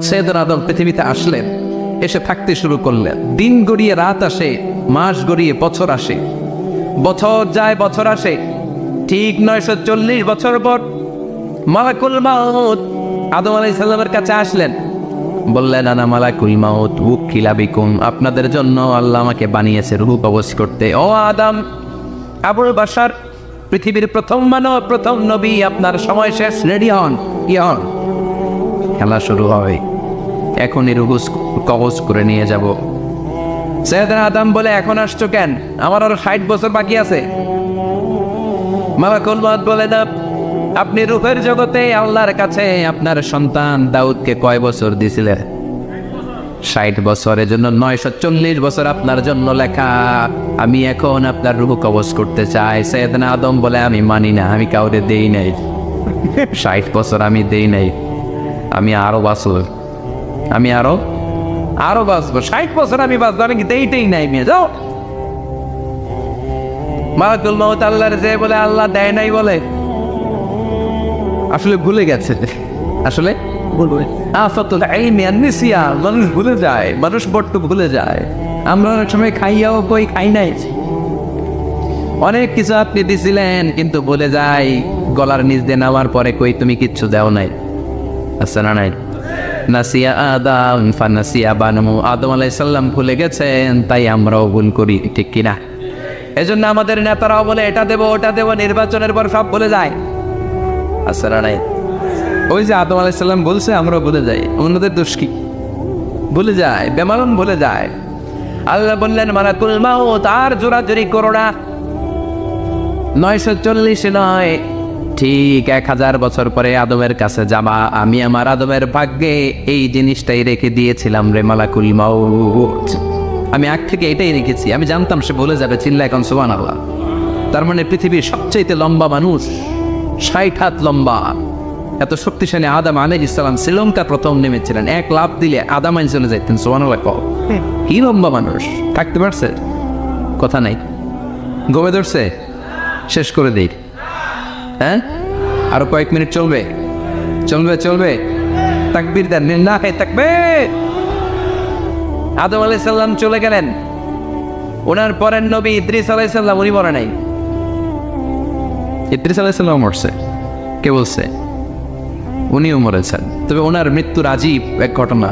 সৈয়দনা আদম পৃথিবীতে আসলেন, এসে থাকতে শুরু করলেন। দিন গড়িয়ে রাত আসে, মাস গড়িয়ে বছর আসে, বছর যায় বছর আসে। ঠিক 940 বছর পর মালাকুল মাউত আদম আলাইহিস সালামের কাছে আসলেন। বললেন, আনা মালাকুল মাউত উকিলা বিকুম, আপনাদের জন্য আল্লাহ আমাকে বানিয়েছে রূহ কবজ করতে। ও আদম, আবুল বাশার, পৃথিবীর প্রথম মানব, প্রথম নবী, আপনার সময় শেষ, রেডি হন, ইয়ন। খেলা শুরু হয়, এখনই রূহ কবজ করে নিয়ে যাব। সৈয়দনা আদম বলে, এখন আসছো কেন? আমার আরো 60 বছর বাকি আছে। মালাকুল মাউত বলে, না, আপনি রূহের জগতে আল্লাহর কাছে আপনার সন্তান দাউদকে কয় বছর দিয়েছিলেন? 60 বছরের জন্য 940 বছর আপনার জন্য লেখা। আমি এখন আপনার রূহ কবজ করতে চাই। সৈয়দনা আদম বলে, আমি মানি না, আমি কাউরে দেই নাই। 60 বছর আমি দেই নাই, আমি আরো বাঁচব, আমি আরো বাঁচবো। 60 বছর আমি বাঁচবো, আমি দেইতেই নাই। মেয়ে যাও। মালাকুল মাউত আল্লাহর যে বলে, আল্লাহ দেয় নাই বলে, আসলে ভুলে গেছে। আসলে মানুষ ভুলে যায়, মানুষ বড্ড ভুলে যায়। আমরা অনেক সময় খাইয়াও কই খাই নাই। অনেক কিছু আপনি দিছিলেন, কিন্তু বলে যাই, গলার নিচ দিয়ে নামার পরে কই তুমি কিচ্ছু দেও নাই। আচ্ছা না নাই? নাসিয়া আদম ফানাসিয়া বানু, আদম আলাইহিস সালাম ভুলে গেছেন, তাই আমরাও ভুল করি, ঠিক কিনা? এজন্য আমাদের নেতারাও বলে, এটা দেবো ওটা দেবো, নির্বাচনের পর সব ভুলে যায়। আচ্ছা না নাই? ওই যে আদম আলাইহিস সালাম বলছে, আমরা ভুলে যাই। অন্যদের দোষ কি? ভুলে যায়, বেমালুম ভুলে যায়। আল্লাহ বললেন, মালাকুল মাউত আর জোরাজুরি করো না। 940 নয়, ঠিক 1000 বছর পরে আদমের কাছে যাবা। আমি আমার আদমের ভাগ্যে এই জিনিসটাই রেখে দিয়েছিলাম রে মালাকুল মাউত। আমি আগ থেকে এটাই রেখেছি, আমি জানতাম সে ভুলে যাবে। চিল্লা এখন সুবহানাল্লাহ। তার মানে পৃথিবীর সবচেয়ে লম্বা মানুষ, 60 হাত লম্বা, এত শক্তিশালী আদম আলাইহিস সালাম শ্রীলঙ্কা প্রথম নেমেছিলেন। এক লাফ দিলে আদম আইন চলে যাইতেন। সুবহানাল্লাহ। কি লম্বা মানুষ, থাকতে পারছে? কথা নাই, গমে ধরছে। শেষ করে দেই। হ্যাঁ, আরো কয়েক মিনিট চলবে, চলবে চলবে। তাকবীর দেন, না হে তাকবীর। আদম আলাইহিস সালাম চলে গেলেন। ওনার পরের নবী ইদ্রিস আলাইহিস সালাম, উনি মরে নাই। ইদ্রিস আলাইহিস সালাম মরছে, কে বলছে? উনিও মরেছেন। তবে ওনার মৃত্যুর আজীব এক ঘটনা।